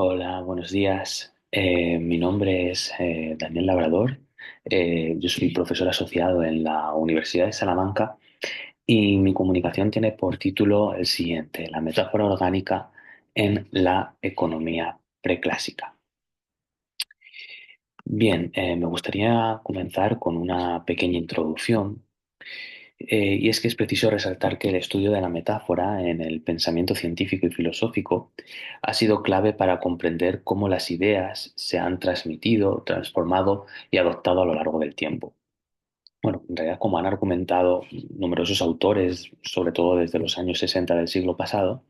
Hola, buenos días. Mi nombre es Daniel Labrador. Yo soy profesor asociado en la Universidad de Salamanca y mi comunicación tiene por título el siguiente: la metáfora orgánica en la economía preclásica. Bien, me gustaría comenzar con una pequeña introducción. Y es que es preciso resaltar que el estudio de la metáfora en el pensamiento científico y filosófico ha sido clave para comprender cómo las ideas se han transmitido, transformado y adoptado a lo largo del tiempo. Bueno, en realidad, como han argumentado numerosos autores, sobre todo desde los años 60 del siglo pasado,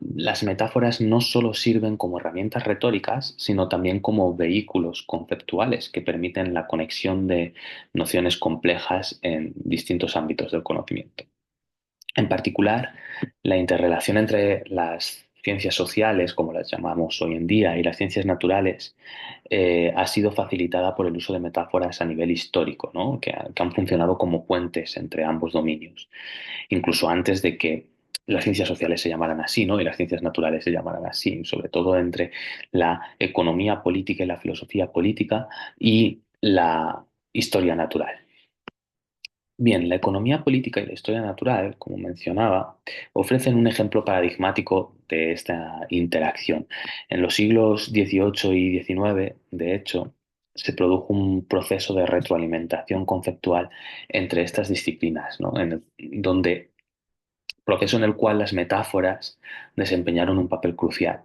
las metáforas no solo sirven como herramientas retóricas, sino también como vehículos conceptuales que permiten la conexión de nociones complejas en distintos ámbitos del conocimiento. En particular, la interrelación entre las ciencias sociales, como las llamamos hoy en día, y las ciencias naturales, ha sido facilitada por el uso de metáforas a nivel histórico, ¿no? Que han funcionado como puentes entre ambos dominios, incluso antes de que las ciencias sociales se llamaran así, ¿no? Y las ciencias naturales se llamaran así, sobre todo entre la economía política y la filosofía política y la historia natural. Bien, la economía política y la historia natural, como mencionaba, ofrecen un ejemplo paradigmático de esta interacción. En los siglos XVIII y XIX, de hecho, se produjo un proceso de retroalimentación conceptual entre estas disciplinas, ¿no? Donde proceso en el cual las metáforas desempeñaron un papel crucial.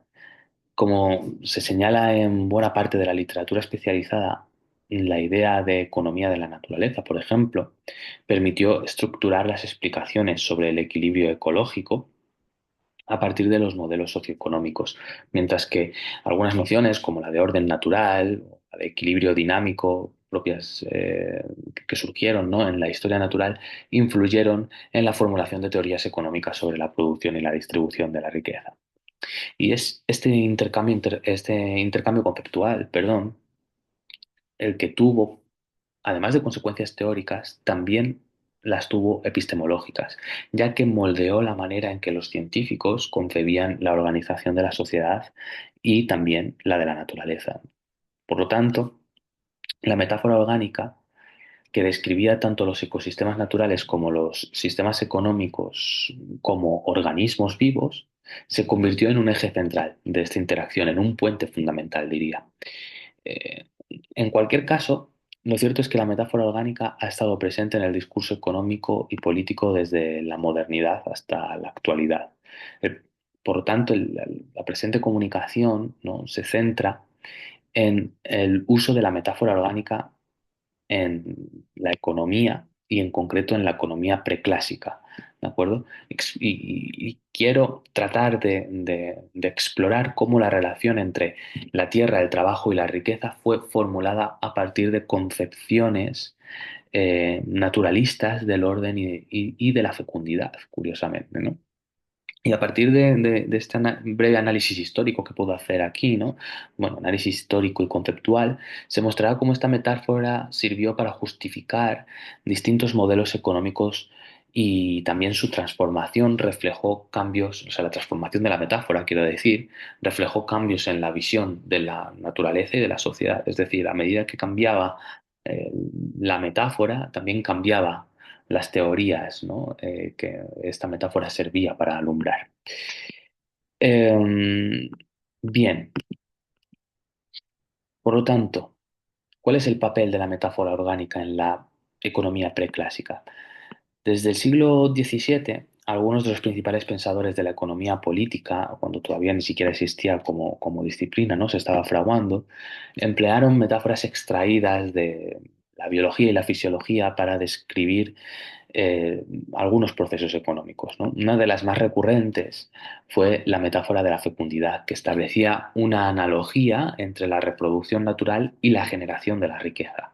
Como se señala en buena parte de la literatura especializada, la idea de economía de la naturaleza, por ejemplo, permitió estructurar las explicaciones sobre el equilibrio ecológico a partir de los modelos socioeconómicos, mientras que algunas nociones como la de orden natural, o la de equilibrio dinámico, propias que surgieron, ¿no?, en la historia natural, influyeron en la formulación de teorías económicas sobre la producción y la distribución de la riqueza. Y es este intercambio conceptual, perdón, el que tuvo, además de consecuencias teóricas, también las tuvo epistemológicas, ya que moldeó la manera en que los científicos concebían la organización de la sociedad y también la de la naturaleza. Por lo tanto, la metáfora orgánica, que describía tanto los ecosistemas naturales como los sistemas económicos como organismos vivos, se convirtió en un eje central de esta interacción, en un puente fundamental, diría. Eh, en cualquier caso, lo cierto es que la metáfora orgánica ha estado presente en el discurso económico y político desde la modernidad hasta la actualidad. El- por lo tanto, la presente comunicación, ¿no?, se centra en el uso de la metáfora orgánica en la economía y en concreto en la economía preclásica, ¿de acuerdo? Y quiero tratar de explorar cómo la relación entre la tierra, el trabajo y la riqueza fue formulada a partir de concepciones naturalistas del orden y de la fecundidad, curiosamente, ¿no? Y a partir de este breve análisis histórico que puedo hacer aquí, ¿no? Bueno, análisis histórico y conceptual, se mostrará cómo esta metáfora sirvió para justificar distintos modelos económicos y también su transformación reflejó cambios, o sea, la transformación de la metáfora, quiero decir, reflejó cambios en la visión de la naturaleza y de la sociedad. Es decir, a medida que cambiaba eh, la metáfora, también cambiaba las teorías, ¿no?, que esta metáfora servía para alumbrar. Bien, por lo tanto, ¿cuál es el papel de la metáfora orgánica en la economía preclásica? Desde el siglo XVII, algunos de los principales pensadores de la economía política, cuando todavía ni siquiera existía como disciplina, ¿no?, se estaba fraguando, emplearon metáforas extraídas de la biología y la fisiología para describir eh, algunos procesos económicos, ¿no? Una de las más recurrentes fue la metáfora de la fecundidad, que establecía una analogía entre la reproducción natural y la generación de la riqueza.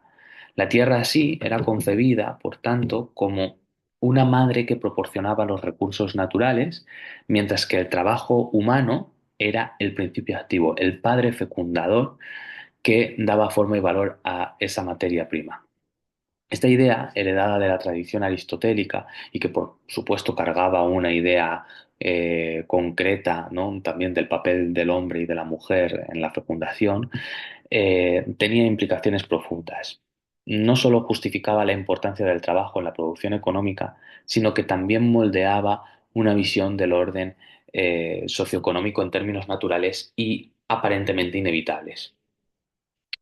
La tierra así era concebida, por tanto, como una madre que proporcionaba los recursos naturales, mientras que el trabajo humano era el principio activo, el padre fecundador que daba forma y valor a esa materia prima. Esta idea, heredada de la tradición aristotélica y que por supuesto cargaba una idea concreta, ¿no? También del papel del hombre y de la mujer en la fecundación, tenía implicaciones profundas. No solo justificaba la importancia del trabajo en la producción económica, sino que también moldeaba una visión del orden socioeconómico en términos naturales y aparentemente inevitables.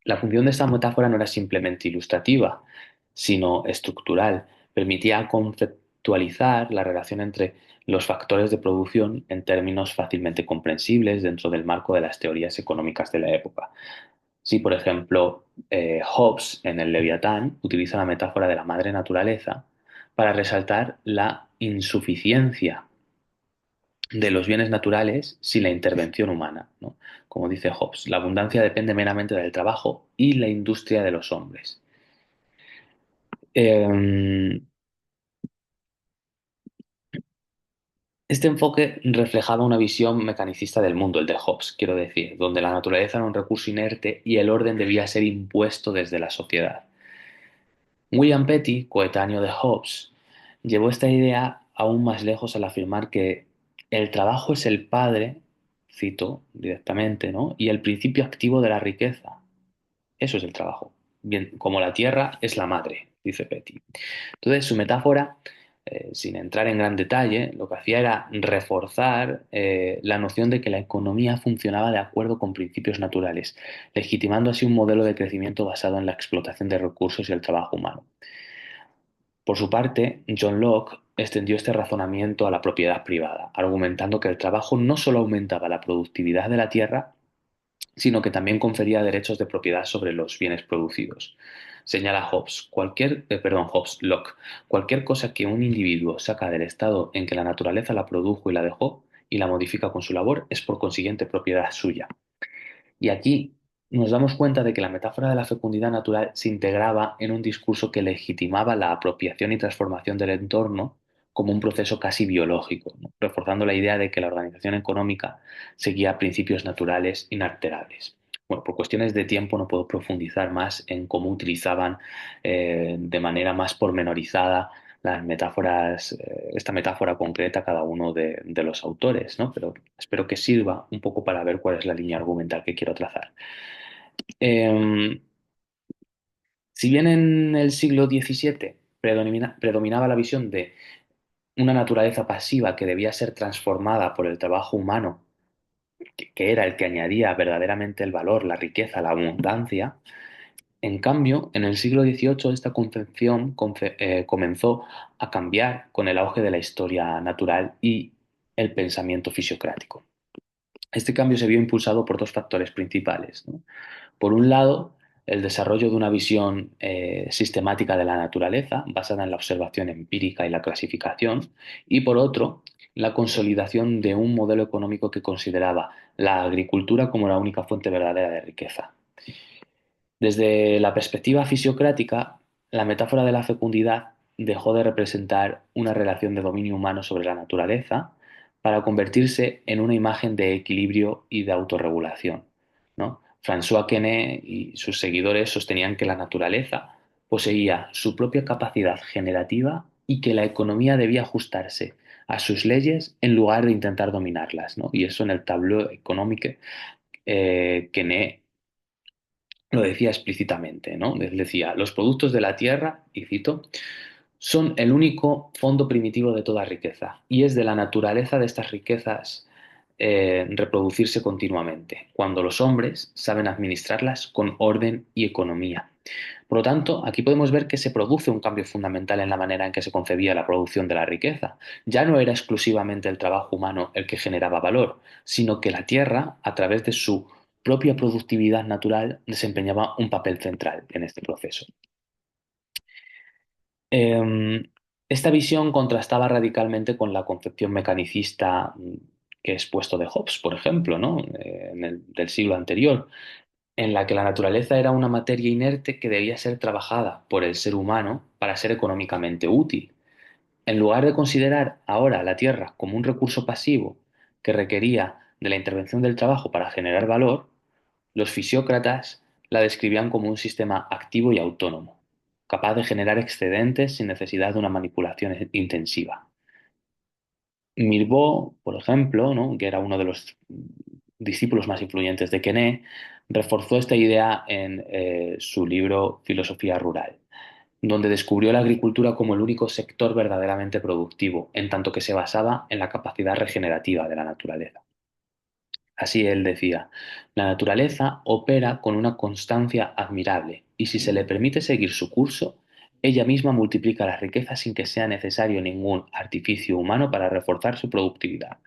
La función de esta metáfora no era simplemente ilustrativa, sino estructural. Permitía conceptualizar la relación entre los factores de producción en términos fácilmente comprensibles dentro del marco de las teorías económicas de la época. Si, por ejemplo, Hobbes en el Leviatán utiliza la metáfora de la madre naturaleza para resaltar la insuficiencia de los bienes naturales sin la intervención humana, ¿no? Como dice Hobbes, la abundancia depende meramente del trabajo y la industria de los hombres. Eh, este enfoque reflejaba una visión mecanicista del mundo, el de Hobbes, quiero decir, donde la naturaleza era un recurso inerte y el orden debía ser impuesto desde la sociedad. William Petty, coetáneo de Hobbes, llevó esta idea aún más lejos al afirmar que el trabajo es el padre, cito directamente, ¿no? Y el principio activo de la riqueza. Eso es el trabajo. Bien, como la tierra es la madre, dice Petty. Entonces, su metáfora, sin entrar en gran detalle, lo que hacía era reforzar la noción de que la economía funcionaba de acuerdo con principios naturales, legitimando así un modelo de crecimiento basado en la explotación de recursos y el trabajo humano. Por su parte, John Locke extendió este razonamiento a la propiedad privada, argumentando que el trabajo no solo aumentaba la productividad de la tierra, sino que también confería derechos de propiedad sobre los bienes producidos. Señala Hobbes, Locke, cualquier cosa que un individuo saca del estado en que la naturaleza la produjo y la dejó y la modifica con su labor es por consiguiente propiedad suya. Y aquí nos damos cuenta de que la metáfora de la fecundidad natural se integraba en un discurso que legitimaba la apropiación y transformación del entorno como un proceso casi biológico, ¿no? Reforzando la idea de que la organización económica seguía principios naturales inalterables. Bueno, por cuestiones de tiempo no puedo profundizar más en cómo utilizaban de manera más pormenorizada las metáforas, esta metáfora concreta cada uno de los autores, ¿no? Pero espero que sirva un poco para ver cuál es la línea argumental que quiero trazar. Eh, si bien en el siglo XVII predominaba la visión de una naturaleza pasiva que debía ser transformada por el trabajo humano, que era el que añadía verdaderamente el valor, la riqueza, la abundancia, en cambio, en el siglo XVIII esta concepción comenzó a cambiar con el auge de la historia natural y el pensamiento fisiocrático. Este cambio se vio impulsado por dos factores principales, ¿no? Por un lado, el desarrollo de una visión sistemática de la naturaleza, basada en la observación empírica y la clasificación, y por otro, la consolidación de un modelo económico que consideraba la agricultura como la única fuente verdadera de riqueza. Desde la perspectiva fisiocrática, la metáfora de la fecundidad dejó de representar una relación de dominio humano sobre la naturaleza para convertirse en una imagen de equilibrio y de autorregulación, ¿no? François Quesnay y sus seguidores sostenían que la naturaleza poseía su propia capacidad generativa y que la economía debía ajustarse a sus leyes en lugar de intentar dominarlas, ¿no? Y eso en el Tableau économique, Quesnay lo decía explícitamente, ¿no? Él decía, los productos de la tierra, y cito, son el único fondo primitivo de toda riqueza, y es de la naturaleza de estas riquezas reproducirse continuamente, cuando los hombres saben administrarlas con orden y economía. Por lo tanto, aquí podemos ver que se produce un cambio fundamental en la manera en que se concebía la producción de la riqueza. Ya no era exclusivamente el trabajo humano el que generaba valor, sino que la tierra, a través de su propia productividad natural, desempeñaba un papel central en este proceso. Eh, esta visión contrastaba radicalmente con la concepción mecanicista que he expuesto de Hobbes, por ejemplo, ¿no? Del siglo anterior, en la que la naturaleza era una materia inerte que debía ser trabajada por el ser humano para ser económicamente útil. En lugar de considerar ahora la tierra como un recurso pasivo que requería de la intervención del trabajo para generar valor, los fisiócratas la describían como un sistema activo y autónomo, capaz de generar excedentes sin necesidad de una manipulación intensiva. Mirbeau, por ejemplo, ¿no? Que era uno de los discípulos más influyentes de Quesnay, reforzó esta idea en su libro Filosofía Rural, donde descubrió la agricultura como el único sector verdaderamente productivo, en tanto que se basaba en la capacidad regenerativa de la naturaleza. Así él decía, la naturaleza opera con una constancia admirable y si se le permite seguir su curso, ella misma multiplica las riquezas sin que sea necesario ningún artificio humano para reforzar su productividad.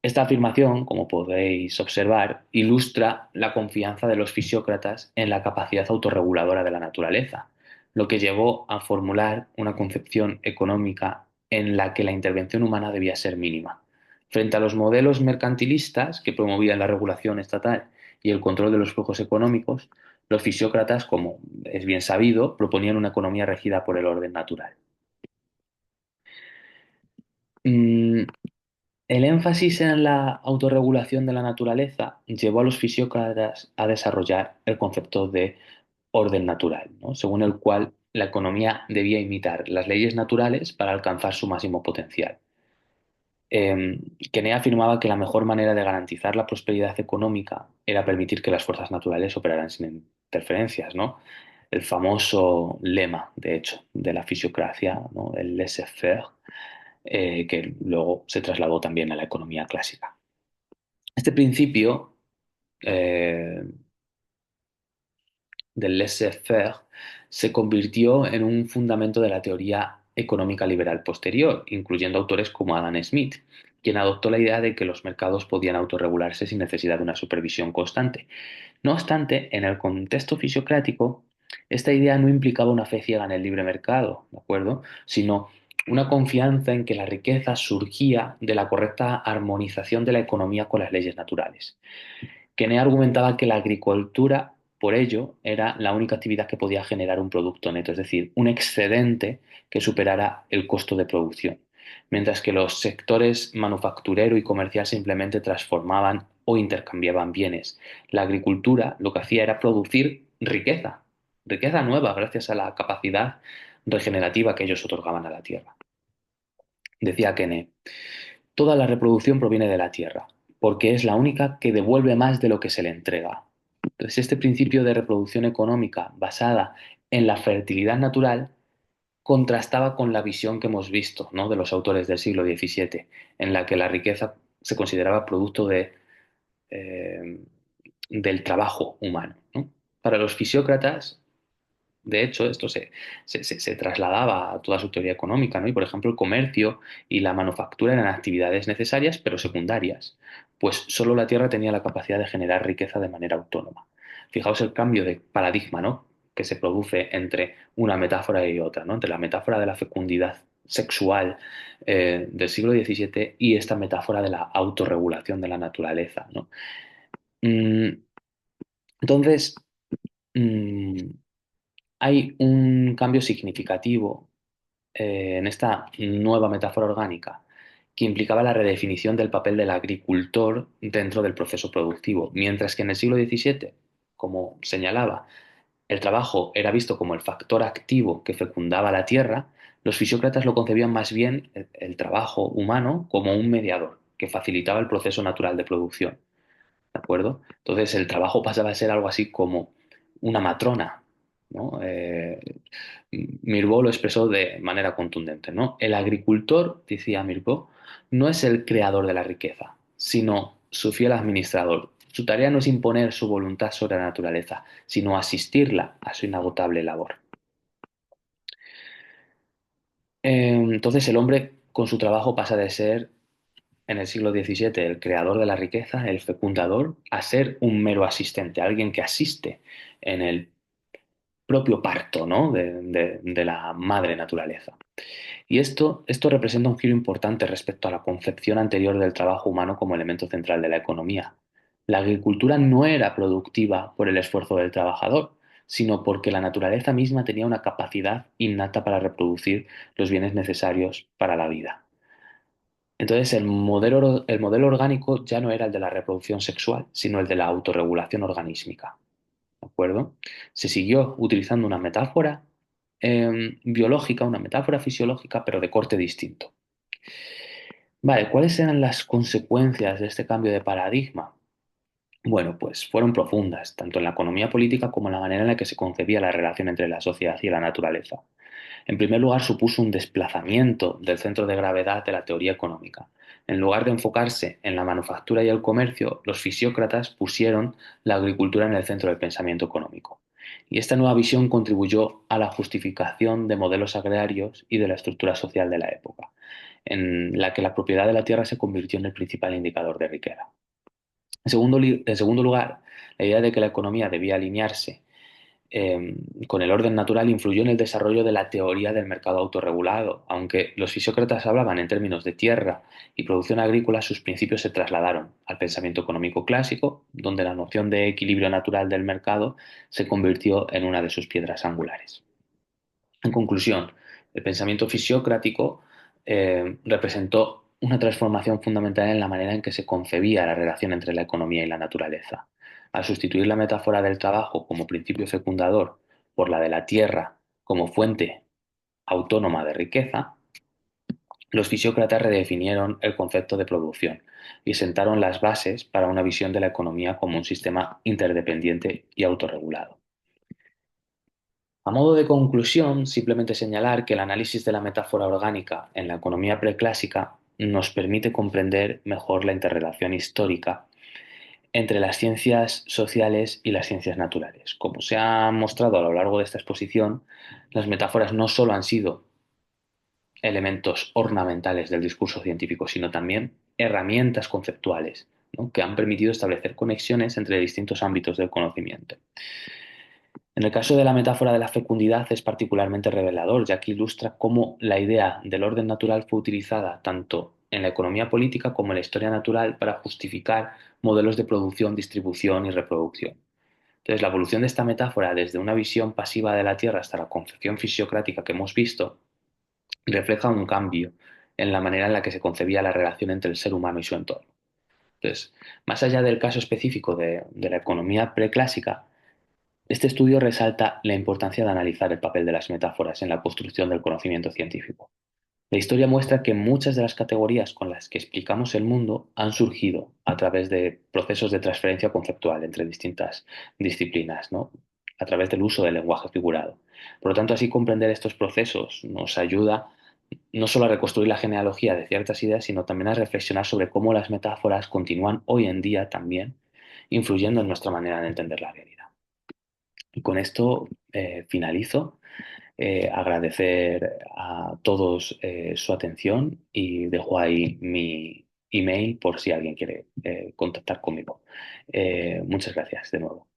Esta afirmación, como podéis observar, ilustra la confianza de los fisiócratas en la capacidad autorreguladora de la naturaleza, lo que llevó a formular una concepción económica en la que la intervención humana debía ser mínima. Frente a los modelos mercantilistas que promovían la regulación estatal y el control de los flujos económicos, los fisiócratas, como es bien sabido, proponían una economía regida por el orden natural. Mm, El énfasis en la autorregulación de la naturaleza llevó a los fisiócratas a desarrollar el concepto de orden natural, ¿no? Según el cual la economía debía imitar las leyes naturales para alcanzar su máximo potencial. Quesnay afirmaba que la mejor manera de garantizar la prosperidad económica era permitir que las fuerzas naturales operaran sin interferencias, ¿no? El famoso lema, de hecho, de la fisiocracia, ¿no? El laissez-faire, que luego se trasladó también a la economía clásica. Este principio eh, del laissez-faire se convirtió en un fundamento de la teoría económica liberal posterior, incluyendo autores como Adam Smith, quien adoptó la idea de que los mercados podían autorregularse sin necesidad de una supervisión constante. No obstante, en el contexto fisiocrático, esta idea no implicaba una fe ciega en el libre mercado, ¿de acuerdo? Sino una confianza en que la riqueza surgía de la correcta armonización de la economía con las leyes naturales. Quesnay argumentaba que la agricultura, por ello, era la única actividad que podía generar un producto neto, es decir, un excedente que superara el costo de producción, mientras que los sectores manufacturero y comercial simplemente transformaban o intercambiaban bienes. La agricultura lo que hacía era producir riqueza, riqueza nueva gracias a la capacidad regenerativa que ellos otorgaban a la tierra. Decía Quesnay, toda la reproducción proviene de la tierra, porque es la única que devuelve más de lo que se le entrega. Entonces, este principio de reproducción económica basada en la fertilidad natural contrastaba con la visión que hemos visto, ¿no? De los autores del siglo XVII, en la que la riqueza se consideraba producto eh, del trabajo humano, ¿no? Para los fisiócratas, de hecho, esto se trasladaba a toda su teoría económica, ¿no? Y, por ejemplo, el comercio y la manufactura eran actividades necesarias, pero secundarias, pues solo la tierra tenía la capacidad de generar riqueza de manera autónoma. Fijaos el cambio de paradigma, ¿no? Que se produce entre una metáfora y otra, ¿no? Entre la metáfora de la fecundidad sexual del siglo XVII y esta metáfora de la autorregulación de la naturaleza, ¿no? Mm, entonces, mm, hay un cambio significativo en esta nueva metáfora orgánica que implicaba la redefinición del papel del agricultor dentro del proceso productivo. Mientras que en el siglo XVII, como señalaba, el trabajo era visto como el factor activo que fecundaba la tierra, los fisiócratas lo concebían más bien el trabajo humano como un mediador que facilitaba el proceso natural de producción. ¿De acuerdo? Entonces el trabajo pasaba a ser algo así como una matrona, ¿no? Mirbeau lo expresó de manera contundente, ¿no? El agricultor, decía Mirbeau, no es el creador de la riqueza, sino su fiel administrador. Su tarea no es imponer su voluntad sobre la naturaleza, sino asistirla a su inagotable labor. Entonces el hombre con su trabajo pasa de ser en el siglo XVII el creador de la riqueza, el fecundador, a ser un mero asistente, alguien que asiste en el propio parto, ¿no? de la madre naturaleza. Y esto representa un giro importante respecto a la concepción anterior del trabajo humano como elemento central de la economía. La agricultura no era productiva por el esfuerzo del trabajador, sino porque la naturaleza misma tenía una capacidad innata para reproducir los bienes necesarios para la vida. Entonces, el modelo orgánico ya no era el de la reproducción sexual, sino el de la autorregulación organísmica. ¿De acuerdo? Se siguió utilizando una metáfora biológica, una metáfora fisiológica, pero de corte distinto. Vale, ¿cuáles eran las consecuencias de este cambio de paradigma? Bueno, pues fueron profundas, tanto en la economía política como en la manera en la que se concebía la relación entre la sociedad y la naturaleza. En primer lugar, supuso un desplazamiento del centro de gravedad de la teoría económica. En lugar de enfocarse en la manufactura y el comercio, los fisiócratas pusieron la agricultura en el centro del pensamiento económico. Y esta nueva visión contribuyó a la justificación de modelos agrarios y de la estructura social de la época, en la que la propiedad de la tierra se convirtió en el principal indicador de riqueza. En segundo lugar, la idea de que la economía debía alinearse eh, con el orden natural influyó en el desarrollo de la teoría del mercado autorregulado. Aunque los fisiócratas hablaban en términos de tierra y producción agrícola, sus principios se trasladaron al pensamiento económico clásico, donde la noción de equilibrio natural del mercado se convirtió en una de sus piedras angulares. En conclusión, el pensamiento fisiocrático representó una transformación fundamental en la manera en que se concebía la relación entre la economía y la naturaleza. Al sustituir la metáfora del trabajo como principio fecundador por la de la tierra como fuente autónoma de riqueza, los fisiócratas redefinieron el concepto de producción y sentaron las bases para una visión de la economía como un sistema interdependiente y autorregulado. A modo de conclusión, simplemente señalar que el análisis de la metáfora orgánica en la economía preclásica nos permite comprender mejor la interrelación histórica entre las ciencias sociales y las ciencias naturales. Como se ha mostrado a lo largo de esta exposición, las metáforas no solo han sido elementos ornamentales del discurso científico, sino también herramientas conceptuales, ¿no?, que han permitido establecer conexiones entre distintos ámbitos del conocimiento. En el caso de la metáfora de la fecundidad es particularmente revelador, ya que ilustra cómo la idea del orden natural fue utilizada tanto en la economía política como en la historia natural para justificar modelos de producción, distribución y reproducción. Entonces, la evolución de esta metáfora desde una visión pasiva de la Tierra hasta la concepción fisiocrática que hemos visto refleja un cambio en la manera en la que se concebía la relación entre el ser humano y su entorno. Entonces, más allá del caso específico de la economía preclásica, este estudio resalta la importancia de analizar el papel de las metáforas en la construcción del conocimiento científico. La historia muestra que muchas de las categorías con las que explicamos el mundo han surgido a través de procesos de transferencia conceptual entre distintas disciplinas, ¿no?, a través del uso del lenguaje figurado. Por lo tanto, así comprender estos procesos nos ayuda no solo a reconstruir la genealogía de ciertas ideas, sino también a reflexionar sobre cómo las metáforas continúan hoy en día también influyendo en nuestra manera de entender la realidad. Y con esto finalizo. Agradecer a todos su atención y dejo ahí mi email por si alguien quiere contactar conmigo. Muchas gracias de nuevo.